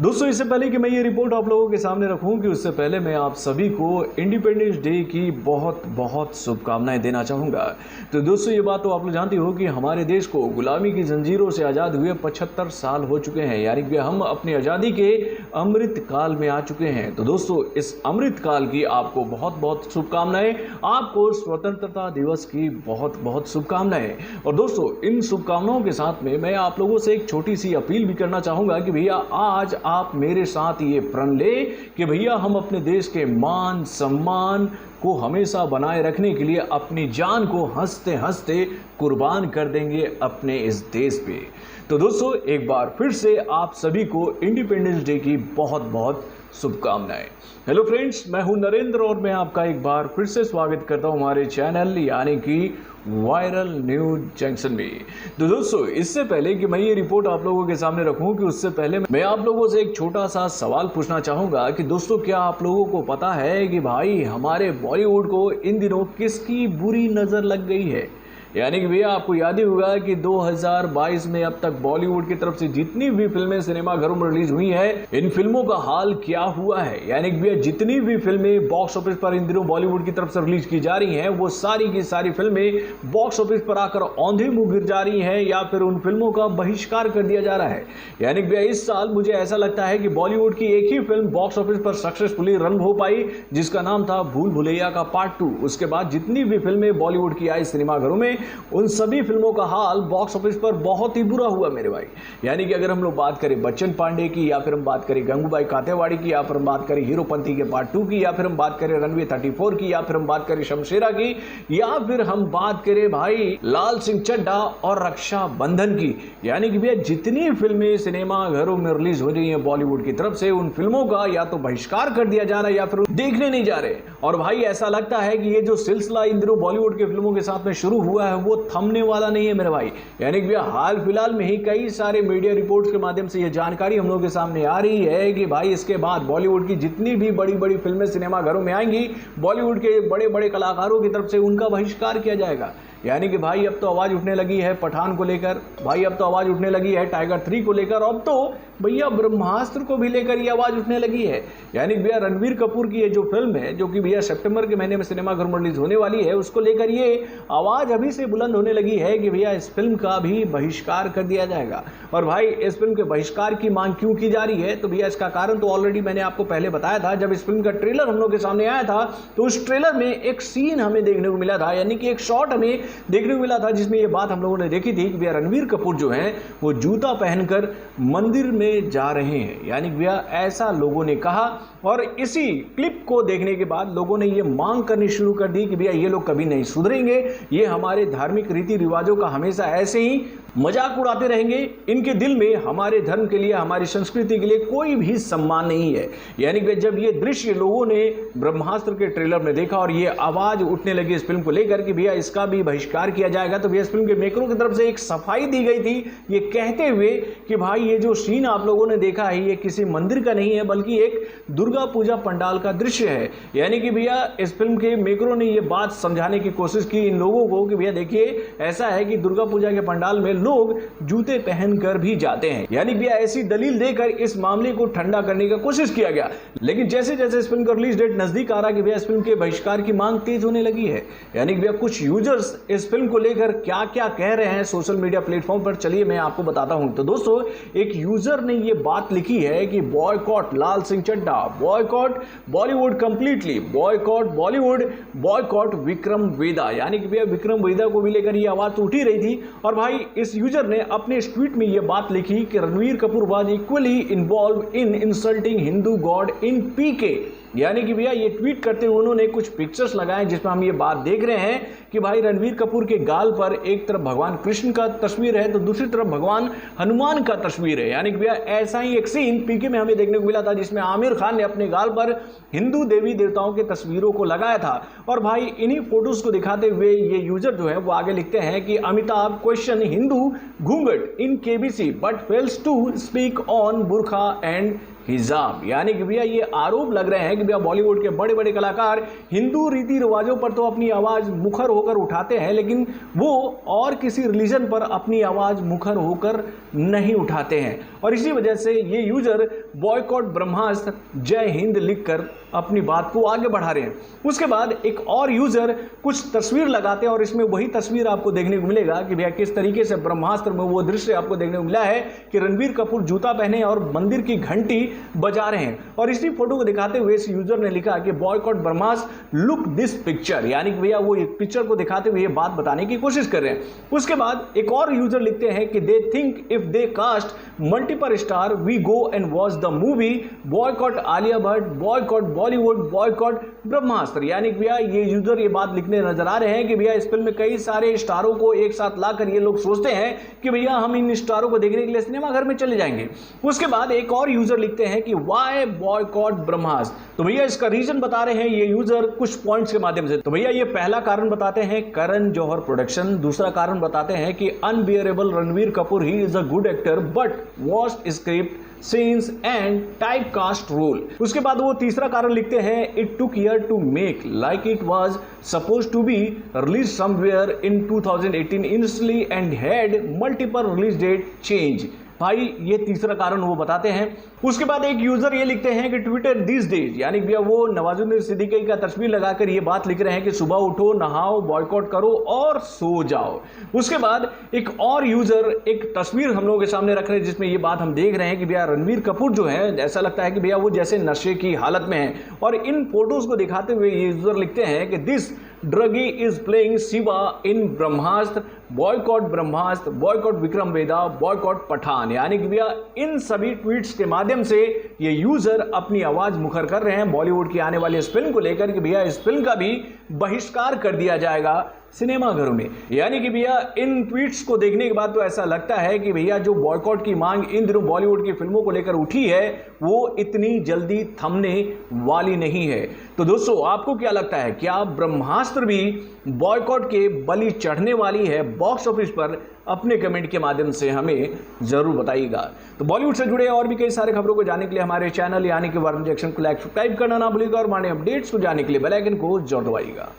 दोस्तों, इससे पहले कि मैं ये रिपोर्ट आप लोगों के सामने रखूं कि उससे पहले मैं आप सभी को इंडिपेंडेंस डे की बहुत बहुत शुभकामनाएं देना चाहूँगा। तो दोस्तों, ये बात तो आप लोग जानते हो कि हमारे देश को गुलामी की जंजीरों से आज़ाद हुए 75 साल हो चुके हैं, यानी कि हम अपनी आज़ादी के अमृत काल में आ चुके हैं। तो दोस्तों, इस अमृत काल की आपको बहुत बहुत शुभकामनाएं, आपको स्वतंत्रता दिवस की बहुत बहुत शुभकामनाएं। और दोस्तों, इन शुभकामनाओं के साथ में मैं आप लोगों से एक छोटी सी अपील भी करना चाहूँगा कि भैया आज आप मेरे साथ ये प्रण ले कि भैया हम अपने देश के मान सम्मान को हमेशा बनाए रखने के लिए अपनी जान को हंसते हंसते कुर्बान कर देंगे अपने इस देश पे। तो दोस्तों, एक बार फिर से आप सभी को इंडिपेंडेंस डे की बहुत बहुत शुभकामनाएं। हेलो फ्रेंड्स, मैं हूं नरेंद्र और मैं आपका एक बार फिर से स्वागत करता हूं हमारे चैनल यानी कि वायरल न्यूज जंक्शन में। तो दोस्तों, इससे पहले कि मैं ये रिपोर्ट आप लोगों के सामने रखूं कि उससे पहले मैं आप लोगों से एक छोटा सा सवाल पूछना चाहूंगा कि दोस्तों, क्या आप लोगों को पता है कि भाई हमारे बॉलीवुड को इन दिनों किसकी बुरी नजर लग गई है? यानी कि भैया आपको याद ही होगा कि 2022 में अब तक बॉलीवुड की तरफ से जितनी भी फिल्में सिनेमा घरों में रिलीज हुई हैं, इन फिल्मों का हाल क्या हुआ है। यानी कि भैया जितनी भी फिल्में बॉक्स ऑफिस पर इन दिनों बॉलीवुड की तरफ से रिलीज की जा रही हैं, वो सारी की सारी फिल्में बॉक्स ऑफिस पर आकर औंधे मुंह गिर जा रही हैं या फिर उन फिल्मों का बहिष्कार कर दिया जा रहा है। यानी कि भैया इस साल मुझे ऐसा लगता है कि बॉलीवुड की एक ही फिल्म बॉक्स ऑफिस पर सक्सेसफुली रन हो पाई, जिसका नाम था भूल भुलैया का पार्ट 2। उसके बाद जितनी भी फिल्में बॉलीवुड की आई सिनेमा घरों में, उन सभी फिल्मों का हाल बॉक्स ऑफिस पर बहुत ही बुरा हुआ मेरे भाई। यानी कि अगर हम लोग बात करें बच्चन पांडे की, या फिर हम बात करें गंगूबाई कातेवाड़ी की, या फिर हम बात करें हीरोपंती के पार्ट 2 की, या फिर हम बात करें रनवे 34 की, या फिर हम बात करें शमशेरा की, या फिर हम बात करें भाई लाल सिंह चड्ढा और रक्षा बंधन की। यानी कि भैया जितनी फिल्में सिनेमा घरों में रिलीज हो रही हैं बॉलीवुड की तरफ से, उन फिल्मों का या तो बहिष्कार कर दिया जा रहा है या फिर देखने नहीं जा रहे। और भाई ऐसा लगता है कि ये जो सिलसिला इन दिनों बॉलीवुड की फिल्मों के साथ में शुरू हुआ है, वो थमने वाला नहीं है मेरे भाई। यानी कि हाल फिलहाल में ही कई सारे मीडिया रिपोर्ट्स के माध्यम से यह जानकारी हम लोगों के सामने आ रही है कि भाई इसके बाद बॉलीवुड की जितनी भी बड़ी बड़ी फिल्में सिनेमा घरों में आएंगी, बॉलीवुड के बड़े बड़े कलाकारों की तरफ से उनका बहिष्कार किया जाएगा। यानी कि भाई अब तो आवाज उठने लगी है पठान को लेकर, भाई अब तो आवाज उठने लगी है टाइगर 3 को लेकर, अब तो भैया ब्रह्मास्त्र को भी लेकर ये आवाज उठने लगी है। यानी कि भैया रणवीर कपूर की ये जो फिल्म है, जो कि भैया सितंबर के महीने में सिनेमा घर में रिलीज होने वाली है, उसको लेकर ये आवाज अभी से बुलंद होने लगी है कि भैया इस फिल्म का भी बहिष्कार कर दिया जाएगा। और भाई इस फिल्म के बहिष्कार की मांग क्यों की जा रही है, तो भैया इसका कारण तो ऑलरेडी मैंने आपको पहले बताया था। जब इस फिल्म का ट्रेलर हम लोग के सामने आया था, तो उस ट्रेलर में एक सीन हमें देखने को मिला था, यानी कि एक शॉट हमें देखने को मिला था, जिसमें ये बात हम लोगों ने देखी थी कि भैया रणवीर कपूर जो हैं वो जूता पहनकर मंदिर में जा रहे हैं। यानी कि भैया ऐसा लोगों ने कहा, और इसी क्लिप को देखने के बाद लोगों ने ये मांग करनी शुरू कर दी कि भैया ये लोग कभी नहीं सुधरेंगे, ये हमारे धार्मिक रीति रिवाजों का हमेशा ऐसे ही मजाक उड़ाते रहेंगे, इनके दिल में हमारे धर्म के लिए, हमारी संस्कृति के लिए कोई भी सम्मान नहीं है। यानी कि जब ये दृश्य लोगों ने ब्रह्मास्त्र के ट्रेलर में देखा और ये आवाज उठने लगी इस फिल्म को लेकर कि भैया इसका भी बहिष्कार किया जाएगा, तो भैया इस फिल्म के मेकरों की तरफ से एक सफाई दी गई थी, ये कहते हुए कि भाई ये जो सीन आप लोगों ने देखा है, ये किसी मंदिर का नहीं है, बल्कि एक दुर्गा पूजा पंडाल का दृश्य है। यानी कि भैया इस फिल्म के मेकरों ने ये बात समझाने की कोशिश की इन लोगों को कि भैया देखिए, ऐसा है कि दुर्गा पूजा के पंडाल में लोग जूते पहनकर भी जाते हैं। यानी भैया ऐसी दलील देकर इस मामले को ठंडा करने की कोशिश किया गया। लेकिन जैसे जैसे इस फिल्म का रिलीज डेट नजदीक आ रहा है कि भैया इस फिल्म के बहिष्कार की मांग तेज होने लगी है। यानी कि भैया कुछ यूजर्स इस फिल्म को लेकर क्या क्या कह रहे हैं सोशल मीडिया प्लेटफॉर्म पर, चलिए मैं आपको बताता हूं। तो दोस्तों, एक यूजर ने ये बात लिखी है कि boycott Laal Singh Chaddha, boycott Bollywood completely, boycott Bollywood, boycott Vikram Vedha. यानी कि भैया विक्रम वेदा को भी लेकर ये आवाज तो उठी रही थी। और भाई इस यूजर ने अपने इस ट्वीट में यह बात लिखी कि Ranbir Kapoor was equally involve in insulting Hindu god in PK. यानी कि भैया ये ट्वीट करते हुए उन्होंने कुछ पिक्चर्स लगाए जिसमें हम ये बात देख रहे हैं कि भाई रणवीर कपूर के गाल पर एक तरफ भगवान कृष्ण का तस्वीर है, तो दूसरी तरफ भगवान हनुमान का तस्वीर है। यानी कि भैया ऐसा ही एक सीन पीके में हमें देखने को मिला था, जिसमें आमिर खान ने अपने गाल पर हिंदू देवी देवताओं के तस्वीरों को लगाया था। और भाई इन्हीं फोटोज को दिखाते हुए ये यूजर जो है वो आगे लिखते हैं कि Amitabh question Hindu ghoonghat in KBC but fails to speak on burqa and hijab. यानी कि भैया ये आरोप लग रहे हैं कि भैया बॉलीवुड के बड़े बड़े कलाकार हिंदू रीति रिवाजों पर तो अपनी आवाज मुखर होकर उठाते हैं, लेकिन वो और किसी रिलीजन पर अपनी आवाज मुखर होकर नहीं उठाते हैं। और इसी वजह से ये यूजर बॉयकॉट ब्रह्मास्त्र जय हिंद लिखकर अपनी बात को आगे बढ़ा रहे हैं। उसके बाद एक और यूजर कुछ तस्वीर लगाते हैं और इसमें वही तस्वीर आपको देखने को मिलेगा कि भैया किस तरीके से ब्रह्मास्त्र में वो दृश्य आपको देखने को मिला है कि रणबीर कपूर जूता पहने और मंदिर की घंटी बजा रहे हैं। और इसी फोटो को दिखाते हुए इस यूजर ने लिखा कि boycott Brahmastra look this picture, यानी कि भैया वो एक पिक्चर को दिखाते हुए ये बात बताने की कोशिश कर रहे हैं। उसके बाद एक और यूजर लिखते हैं कि they think if they cast multiple star we go and watch the movie, boycott Alia Bhatt, boycott Bollywood, boycott Brahmastra. यानी कि भैया ये यूजर ये बात लिखने नजर आ रहे हैं कि भैया इस फिल्म में कई सारे स्टारों को एक साथ लाकर ये लोग सोचते हैं कि भैया हम इन स्टारों को देखने के लिए सिनेमा घर में चले जाएंगे। उसके बाद एक और यूजर लिखते हैं कि व्हाई बॉयकॉट ब्रह्मास्त्र। तो भैया इसका रीजन बता रहे हैं ये यूजर कुछ पॉइंट्स के माध्यम से। तो भैया ये पहला कारण बताते हैं करण जौहर प्रोडक्शन, दूसरा कारण बताते हैं कि unbearable Ranveer Kapoor he is a good actor but worst script, scenes and typecast role. उसके बाद वो तीसरा कारण लिखते हैं it took year to make like it was suppose to be release somewhere in 2018 initially and had multiple release date change. भाई ये तीसरा कारण वो बताते हैं। उसके बाद एक यूजर ये लिखते हैं कि ट्विटर दिस डेज, यानी भैया वो नवाजुद्दीन सिद्दीकी का तस्वीर लगाकर ये बात लिख रहे हैं कि सुबह उठो, नहाओ, बॉयकॉट करो और सो जाओ। उसके बाद एक और यूजर एक तस्वीर हम लोगों के सामने रख रहे हैं जिसमें ये बात हम देख रहे हैं कि भैया रणवीर कपूर जो है ऐसा लगता है कि भैया वो जैसे नशे की हालत में है। और इन फोटोज को दिखाते हुए ये यूजर लिखते हैं कि this druggie is playing Shiva in Brahmastra, boycott Brahmastra, boycott Vikram Vedha, boycott Pathaan. यानी कि भैया इन सभी ट्वीट्स के माध्यम से ये यूजर अपनी आवाज मुखर कर रहे हैं बॉलीवुड की आने वाली इस फिल्म को लेकर कि भैया इस फिल्म का भी बहिष्कार कर दिया जाएगा सिनेमाघरों में। यानी कि भैया इन ट्वीट्स को देखने के बाद तो ऐसा लगता है कि भैया जो बॉयकॉट की मांग इन दिनों बॉलीवुड की फिल्मों को लेकर उठी है वो इतनी जल्दी थमने वाली नहीं है। तो दोस्तों आपको क्या लगता है, क्या ब्रह्मास्त्र भी बॉयकॉट के बलि चढ़ने वाली है बॉक्स ऑफिस पर? अपने कमेंट के माध्यम से हमें जरूर बताइएगा। तो बॉलीवुड से जुड़े और भी कई सारे खबरों को जानने के लिए हमारे चैनल यानी कि वर्म जंक्शन को लाइक सब्सक्राइब करना ना भूलिएगा और हमारे अपडेट्स को जानने के लिए बेल आइकन को जरूर दबाइएगा।